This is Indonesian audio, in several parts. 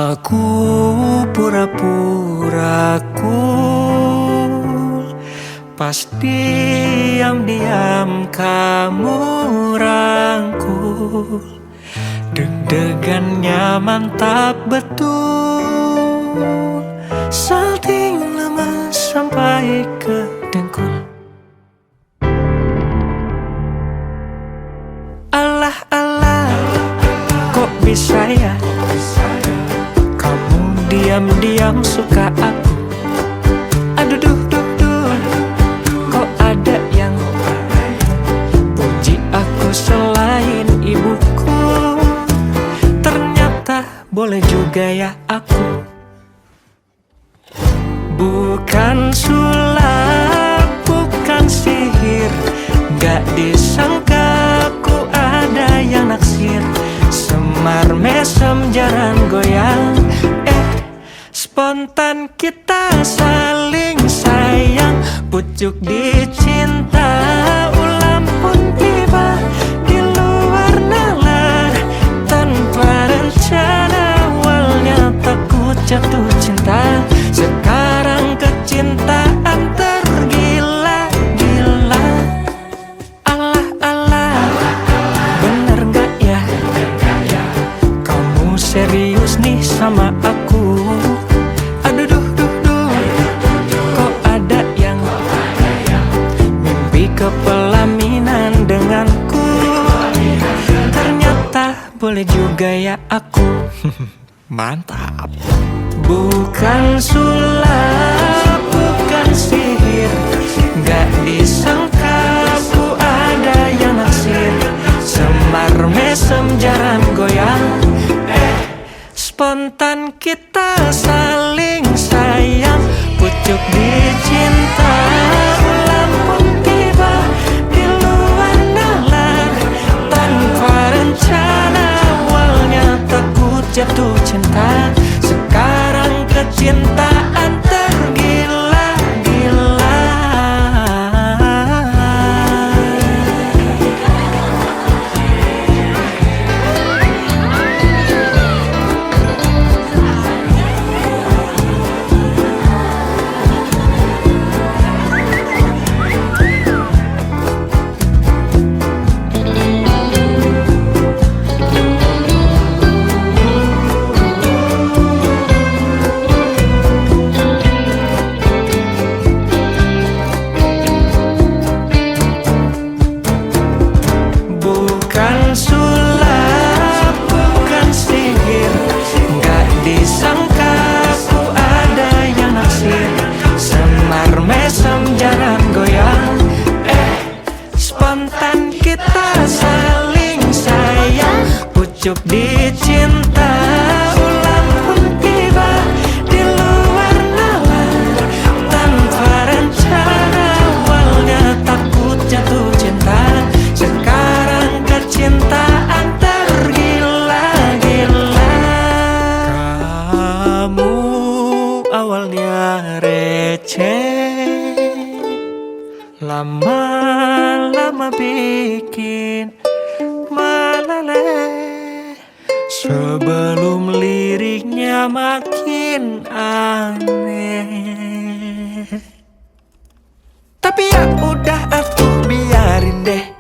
Aku pura-pura cool, pas diam-diam kamu rangkul. Deg-degannya mantap betul, salting lama sampai ke dengkul. Alah-alah, kok bisa ya kamu diam-diam suka aku? Aduh duh duh duh, kok ada yang puji aku selain ibuku? Ternyata boleh juga ya aku. Bukan sulap, bukan sihir, gak disangka ku ada yang naksir. Semar mesem jarang goyang, spontan kita saling sayang. Pucuk dicinta, ulam pun tiba di luar nalar. Tanpa rencana awalnya takut jatuh cinta, sekarang kecintaan tergila-gila. Alah-alah, bener gak ya kamu serius nih sama aku? Aduh duh duh duh, kok ada yang mimpi kepelaminan denganku? Ternyata boleh juga ya aku. Mantap. Bukan sulap, bukan sihir, gak disangka ku ada yang naksir. Semar mesem jarang goyang, spontan kita saling sayang. Pucuk dicinta, ulam pun tiba di luar nalar. Tanpa rencana awalnya takut jatuh cinta, sekarang kecintaan tergila-gila. Bukan sulap, bukan sihir, gak disangka ku ada yang naksir. Semar mesem jarang goyang, spontan kita saling sayang. Pucuk dicinta, ulam pun tiba di luar nalar. Tanpa rencana awalnya takut jatuh cinta, sekarang kecintaan tergila-gila. Kamu awalnya receh, lama-lama bikin meleleh. Sebelum liriknya makin aneh, tapi ya udah aku biarin deh.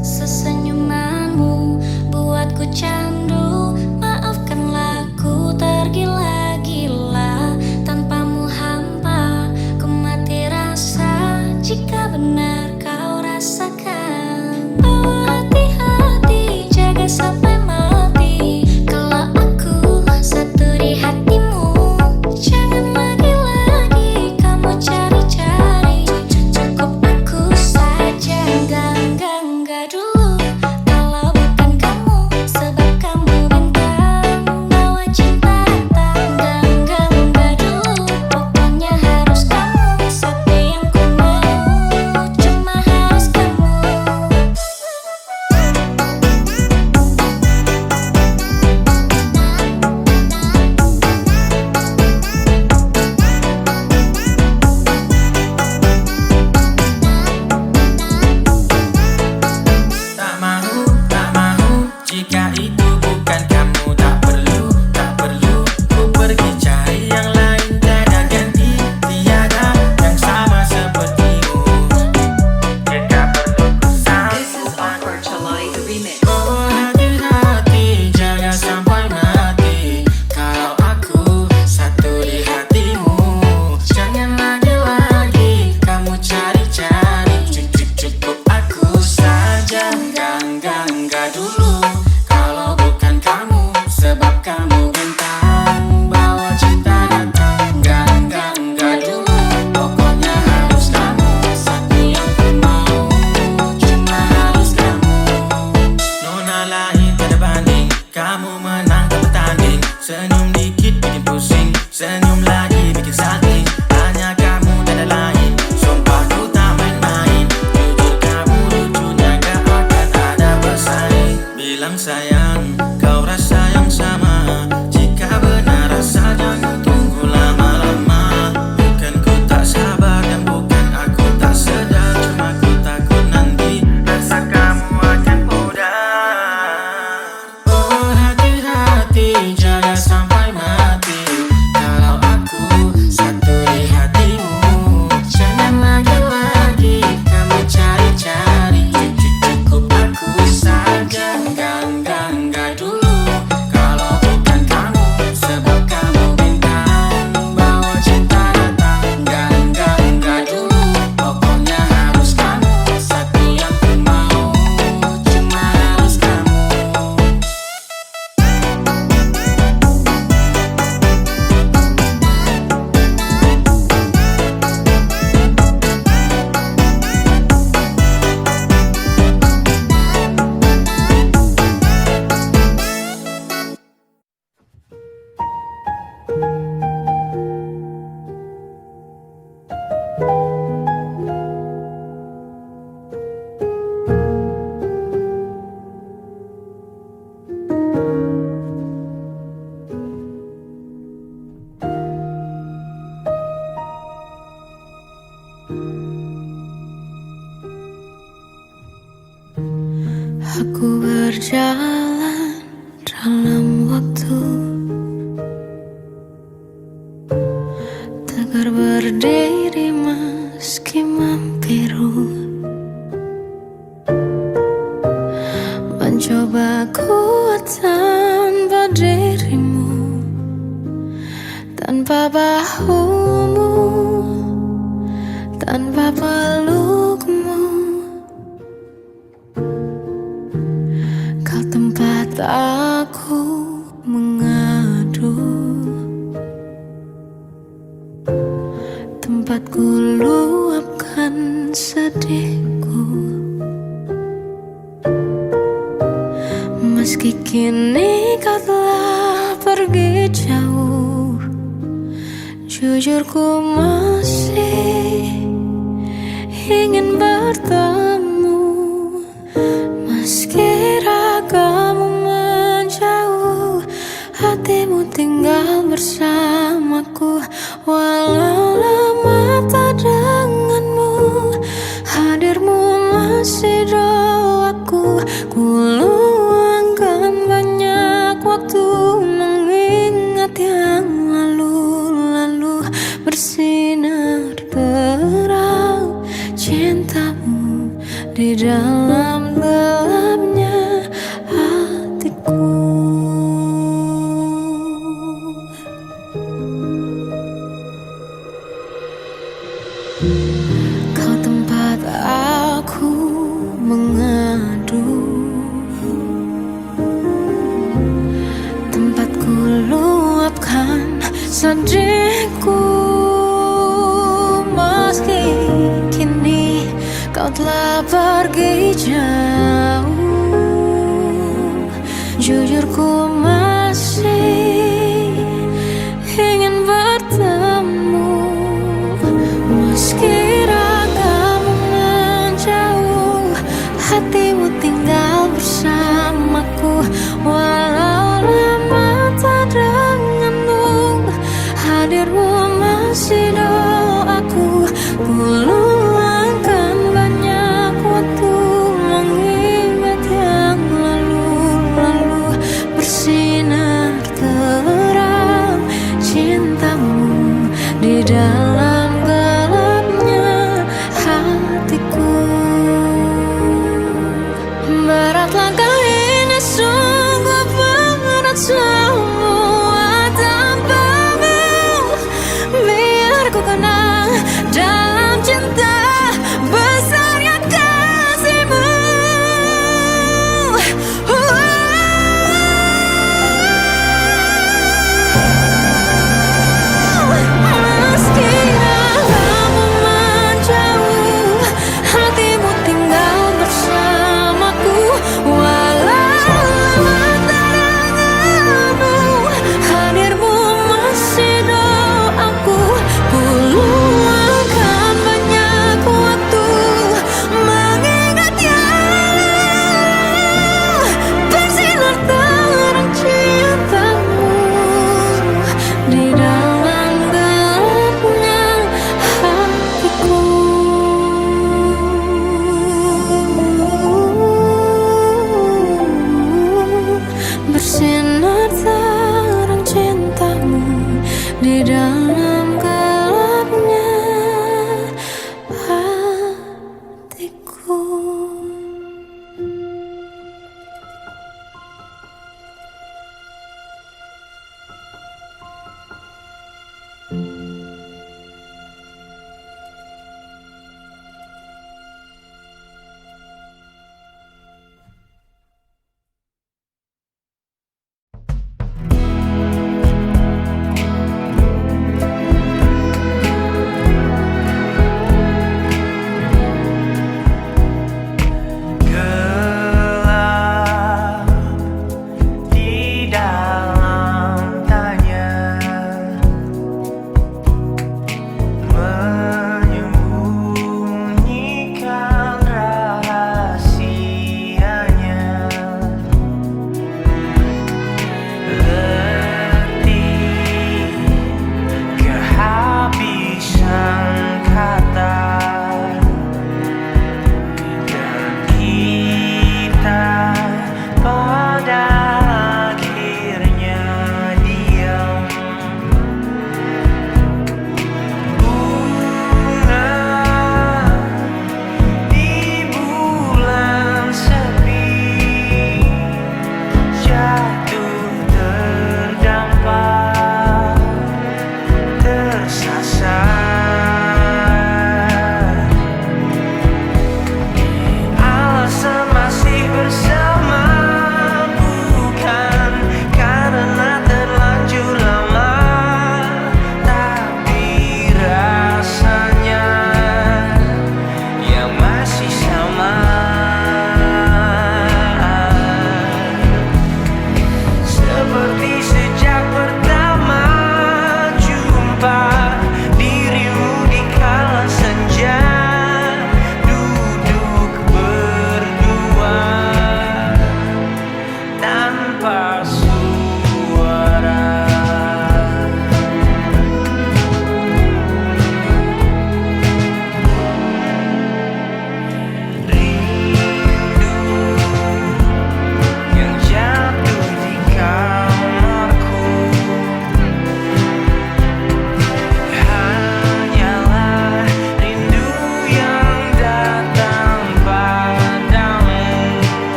Sesenyumanmu buatku candu, maafkanlah ku tergila-gila. Tanpamu hampa, ku mati rasa. Jika benar kau rasakan, bawa hati-hati, jaga sampai mati. Kalau aku satu di hatimu, jangan lagi-lagi kamu cari-cari. Cukup aku saja, enggak dulu. Kalau bukan kamu, sebab berjalan dalam waktu, tegar berdiri meski membiru, mencoba kuat tanpa dirimu, tanpa bahumu, tanpa pelukmu. Kau tempat aku mengadu, tempat ku luapkan sedihku. Meski kini kau telah pergi jauh, jujur ku masih ingin bertemu. Meski ragamu menjauh, hatimu tinggal bersamaku. Walau lama tak denganmu, hadirmu masih doaku. Ku luangkan banyak waktu mengingat yang lalu-lalu, bersinar terang cintamu di dalam gelapnya hatiku. Kau tempat aku mengadu, tempat ku luapkan sedihku. Meski kini kau telah pergi jauh, jujur ku masih ingin bertemu. Meski ragamu menjauh, hatimu tinggal bersamaku. Walau lama tak denganmu, hadirmu masih doaku. Ku luangkan banyak waktu mengingat yang lalu-lalu, bersinar terang cintamu di dalam gelapnya hatiku. Berat langkah ini, sungguh berat semua tanpamu. Biar ku kenang dalam cinta besarnya kasihmu. Meski ragamu menjauh, hatimu tinggal bersamaku. Walau lama tak denganmu, hadirmu masih doaku. Ku luangkan banyak waktu mengingat yang bersinar terang cintamu di dalam gelapnya hatiku. Bersinar terang cintamu di dalam gelapnya hatiku.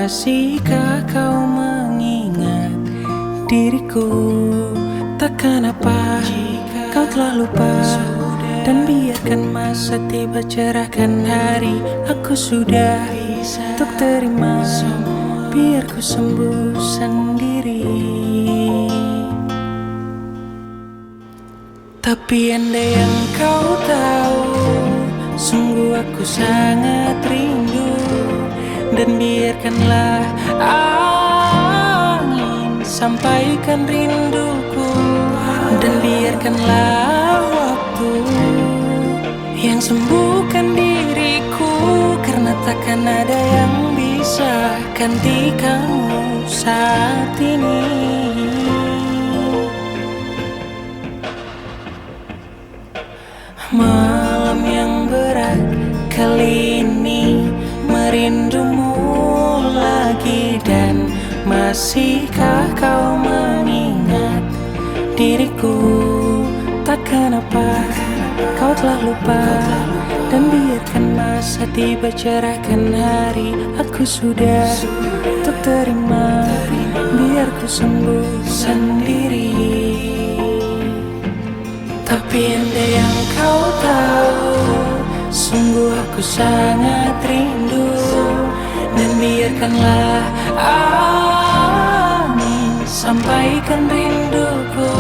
masihkah kau mengingat diriku? Takkan apa kau telah lupa. Dan biarkan masa tiba cerahkan hari. Aku sudah untuk terima. Biar ku sembuh sendiri. Tapi andai yang kau tahu, sungguh aku sangat rindu. Dan biarkanlah angin sampaikan rinduku. Dan biarkanlah waktu yang sembuhkan diriku. Karena takkan ada yang bisa ganti kamu saat ini. Malam yang berat kali ini merindumu lagi. Dan masihkah kau mengingat diriku? Takkan apa kau telah lupa. Dan biarkan masa tiba cerahkan hari. Aku sudah untuk terima. Biar ku sembuh sendiri. Tapi andai yang kau tahu, sungguh aku sangat rindu. Dan biarkanlah angin sampaikan rinduku.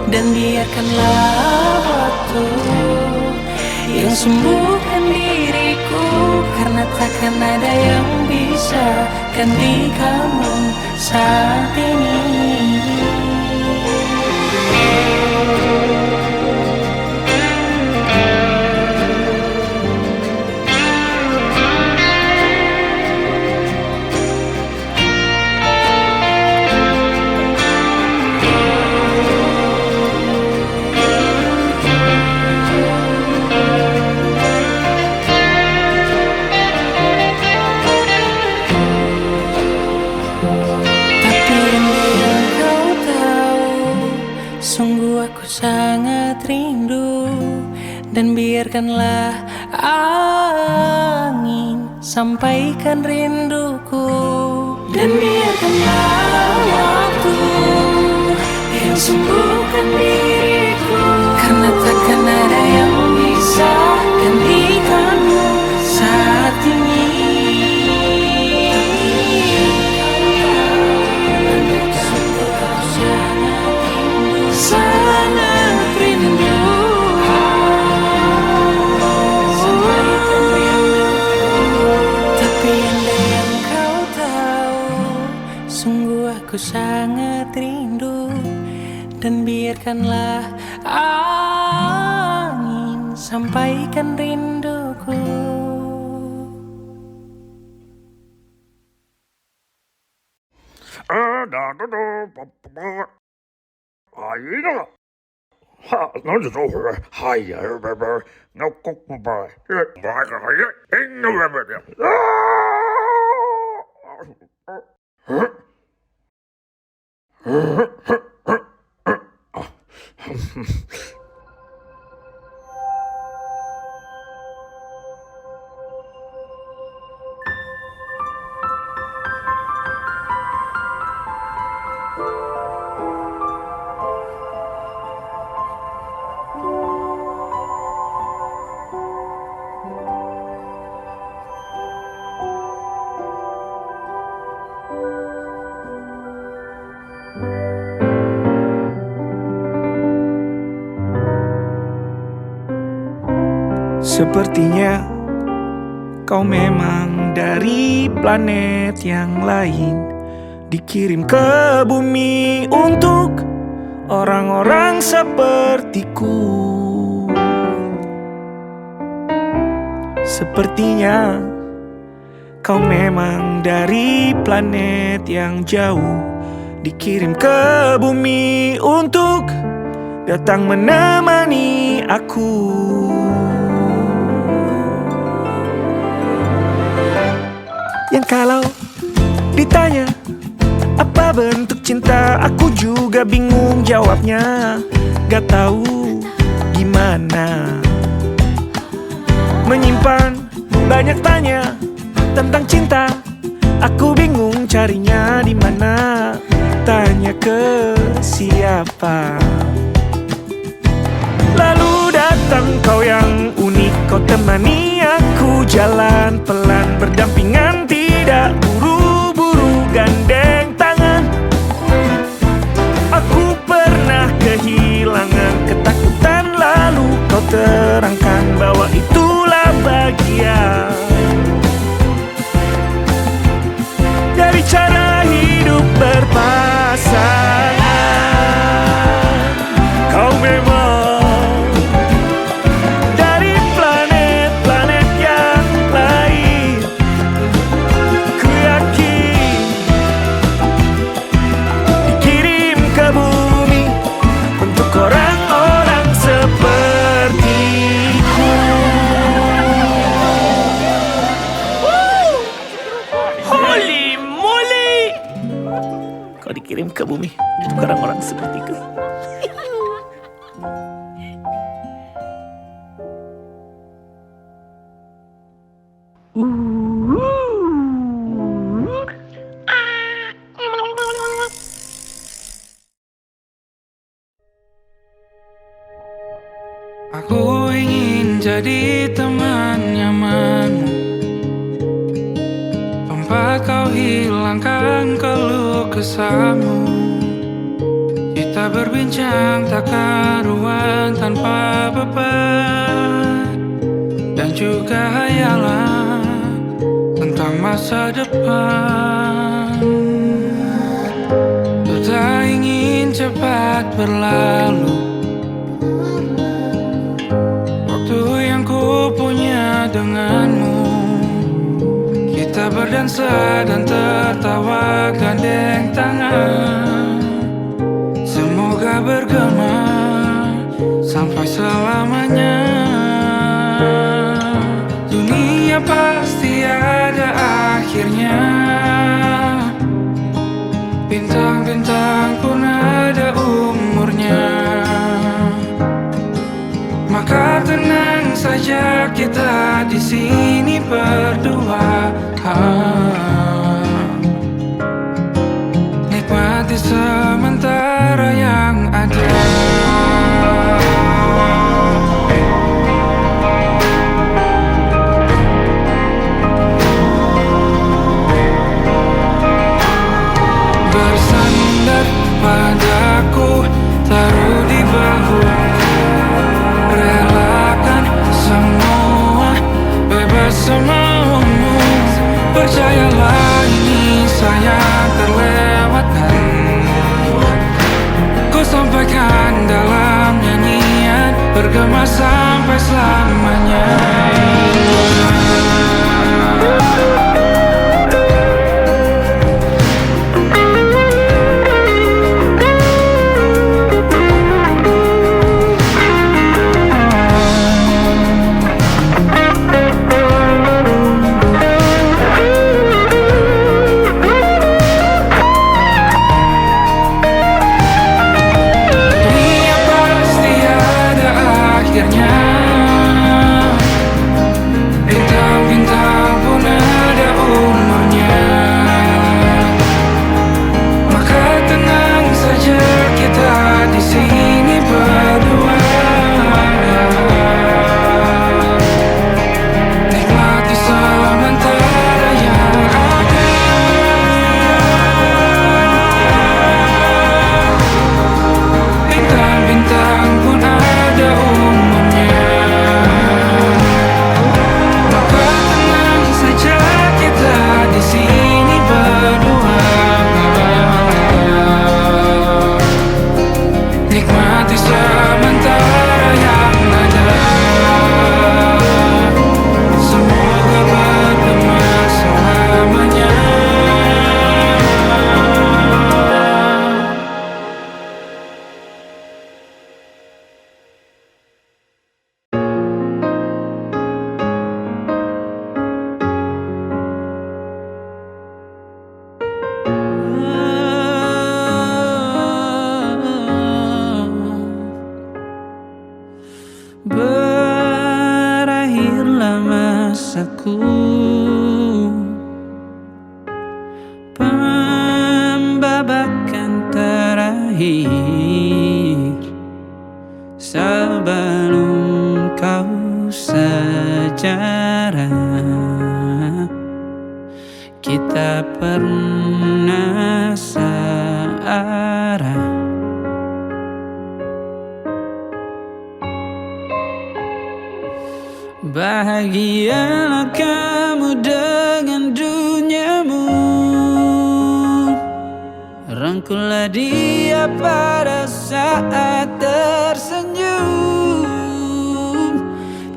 Dan biarkanlah waktu yang sembuhkan diriku. Karena takkan ada yang bisa ganti kamu saat ini. Sungguh aku sangat rindu. Dan biarkanlah angin sampaikan rinduku. Dan biarkanlah waktu yang sembuhkan diriku. Karena takkan ada yang bisa ganti kamu saat ini. Sangat rindu. Tapi andai yang kau tahu, sungguh aku sangat rindu. Dan biarkanlah angin sampaikan rinduku. Sepertinya kau memang dari planet yang lain, dikirim ke bumi untuk orang-orang sepertiku. Sepertinya kau memang dari planet yang jauh, dikirim ke bumi untuk datang menemani aku. Yang kalau ditanya apa bentuk cinta, aku juga bingung jawabnya. Gak tahu gimana. Menyimpan banyak tanya tentang cinta, Aku bingung carinya di mana, tanya ke siapa. Lalu datang kau yang unik, kau temani aku jalan pelan berdampingan, tidak buru-buru gandeng tangan. Aku pernah kehilangan ketakutan, lalu kau terangkan bahwa itulah bagian dari cara hidup berpasangan. Kau memang dari planet-planet yang lain. Ku yakin dikirim ke bumi untuk orang-orang sepertiku. Holy moly! Kau dikirim ke bumi untuk orang-orang sepertiku. Aku ingin jadi teman nyamanmu, tempat kau hilangkan keluh kesahmu. Kita berbincang tak karuan tanpa beban, dan juga hayalan tentang masa depan. Ku tak ingin cepat berlalu waktu yang ku punya denganmu. Kita berdansa dan tertawa gandeng tangan, semoga bergema sampai selamanya. Dunia pasti ada akhirnya, bintang-bintang pun ada umurnya. Maka tenang saja kita di sini berdua, nikmati sementara yang ada. Bersandar padaku, taruh di bahu, relakan semua, bebas semaumu. Percayalah ini sayang terlewatkan, ku sampaikan dalam nyanyian, bergema sampai selamanya. Bintang-bintang pun ada umurnya. Maka tenang saja kita di sini berdua, nikmati sementara yang ada. Bintang-bintang pun ada umurnya. Di sini berdua, nikmati sementara yang ada. Semoga bergema selamanya. Berakhirlah masaku bicara, kita pernah searah. Bahagialah kamu dengan duniamu, rangkullah dia pada saat tersenyum.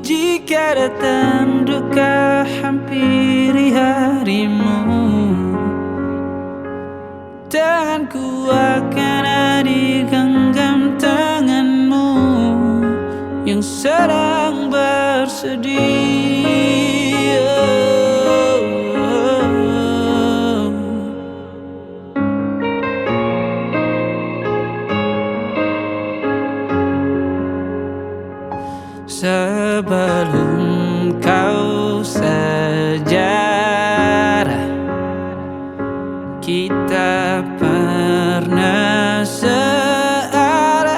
Jika datang duka hampiri harimu, tanganku akan hadir genggam tanganmu yang sedang bersedih. Sebelum kau sejarah, kita pernah searah.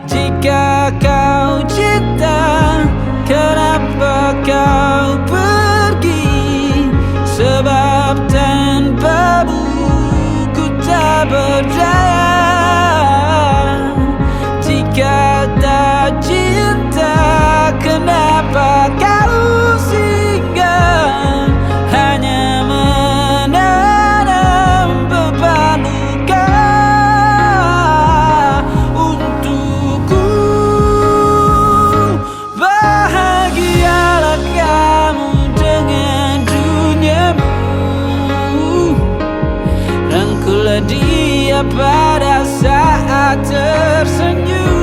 Jika kau cinta, kenapa kau pergi? Sebab tanpamu ku tak berdaya. Jika tak cinta, kenapa kau singgah? Hanya menanam beban luka untukku. Bahagialah kamu dengan duniamu, rangkullah dia pada saat tersenyum.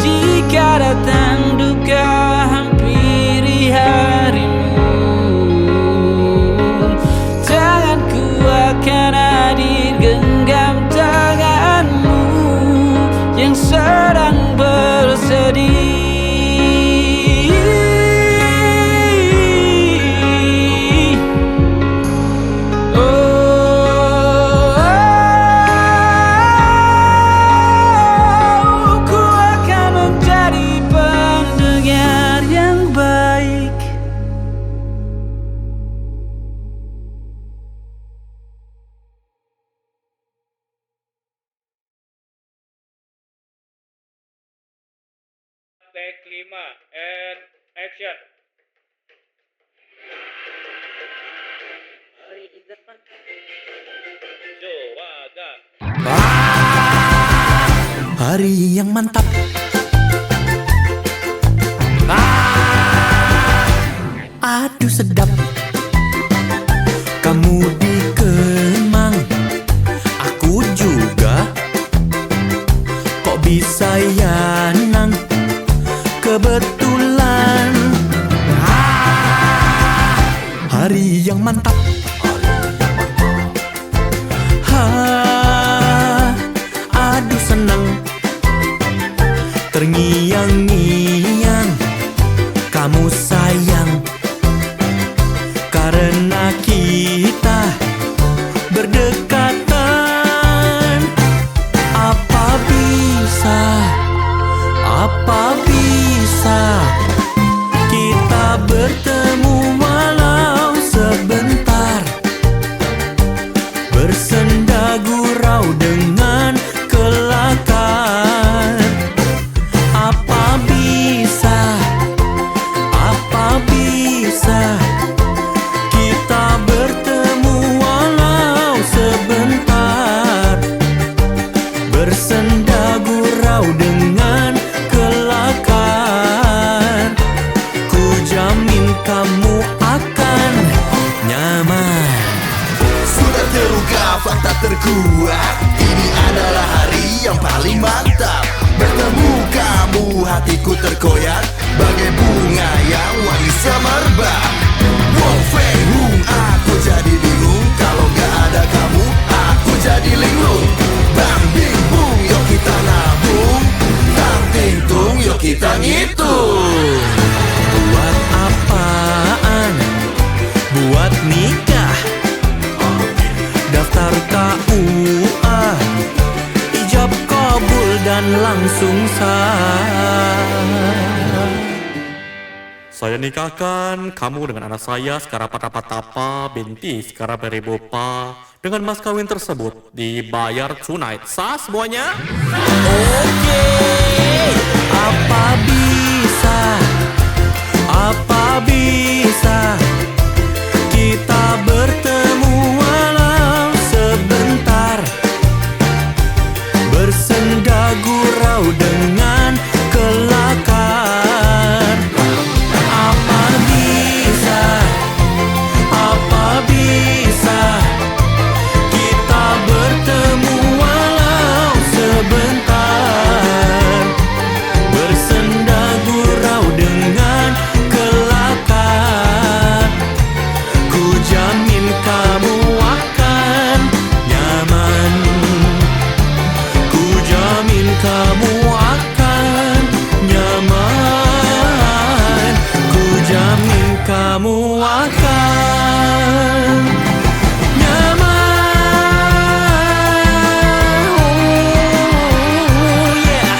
Jika datang duka hampiri harimu, tanganku akan hadir genggam tanganmu yang sedang bersedih. Take 5 and action. Hari yang mantap. Aduh sedap. Kamu di Kemang, aku juga. Kok bisa ya nang? Kebetulan. Hari yang mantap. Aduh senang. Terngiang-ngiang kamu sayang, karena kita berdekatan. Apa bisa kita bertemu walau sebentar, bersenda gurau dengan kelakar. Apa bisa kita bertemu walau sebentar, bersenda gurau dengan kelakar. Ku jamin kamu akan nyaman. Sudah terungkap fakta terkuat, ini adalah hari yang paling mantap. Bertemu kamu hatiku terkoyak, bagai bunga yang wangi semerbak. Wong Fei Hung, aku jadi bingung. Kalau gak ada kamu, aku jadi linglung. Bang bing bung, yuk kita nabung. Tang ting tung, yuk kita ngitung. Buat apaan? Buat nikah, daftar KUA, ijab kabul dan berlangsung Saya nikahkan kamu dengan anak saya Sekara Patapatapa binti Sekara Berebopa. Dengan mas kawin tersebut dibayar tonight. Sah semuanya? Oke, apa bisa kita bertemu walau sebentar, bersenda gurau dengan kelakar. Apa bisa kita bertemu walau sebentar, bersenda gurau dengan kelakar. Ku jamin kamu akan nyaman, ku jamin kamu akan nyaman, ku jamin kamu akan nyaman. Oh, yeah.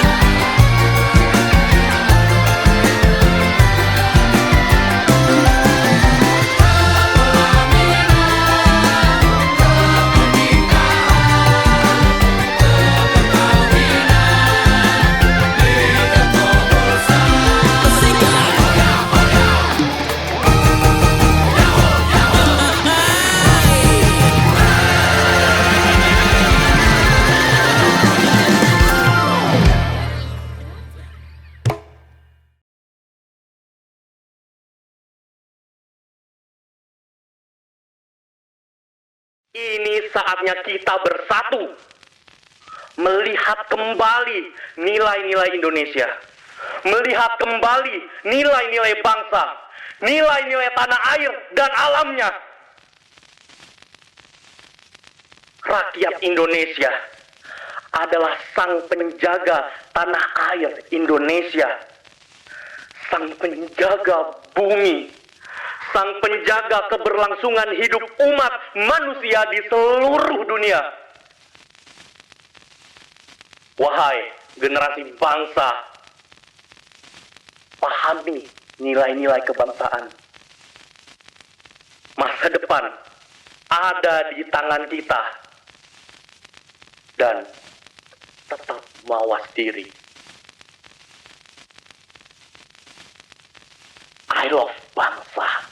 Ini saatnya kita bersatu, melihat kembali nilai-nilai Indonesia, melihat kembali nilai-nilai bangsa, nilai-nilai tanah air dan alamnya. Rakyat Indonesia adalah sang penjaga tanah air Indonesia, sang penjaga bumi, sang penjaga keberlangsungan hidup umat manusia di seluruh dunia. Wahai generasi bangsa, pahami nilai-nilai kebangsaan. Masa depan ada di tangan kita. Dan tetap mawas diri. I love bangsa.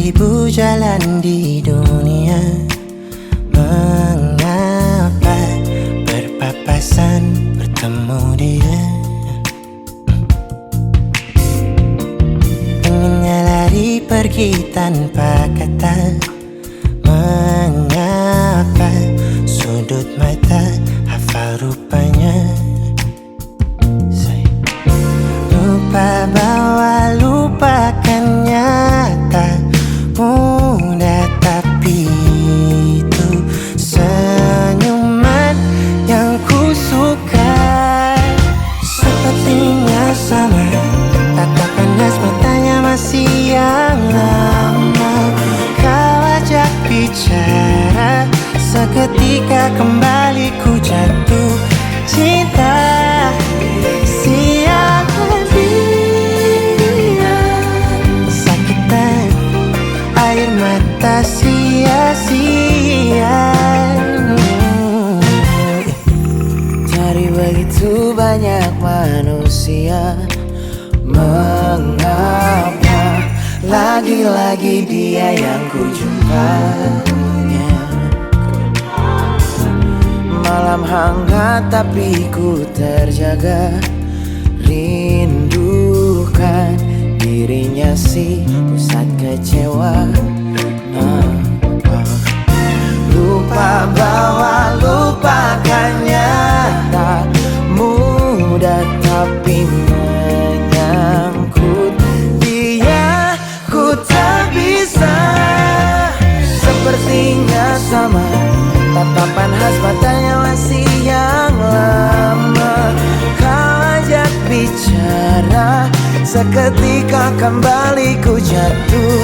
seribu jalan di dunia, mengapa berpapasan bertemu dia? Inginnya lari pergi tanpa kata, mengapa sudut mata hafal rupanya? Lupa bahwa lupakannya tak mudah, tapi itu senyuman yang ku suka. Sepertinya sama, tatapan khas matanya masih yang lama. Kau ajak bicara, seketika kembali ku jatuh cinta. Sia-sia sakitan air mata sia-sia. Dari begitu banyak manusia, mengapa lagi-lagi dia yang ku jumpanya? Malam hangat tapi ku terjaga, rindukan dirinya si pusat kecewa. Lupa bahwa lupakannya tak mudah, tapi menyangkut dia ku tak bisa. Sepertinya sama, tatapan khas matanya masih yang lama. Kau ajak bicara, seketika kembali ku jatuh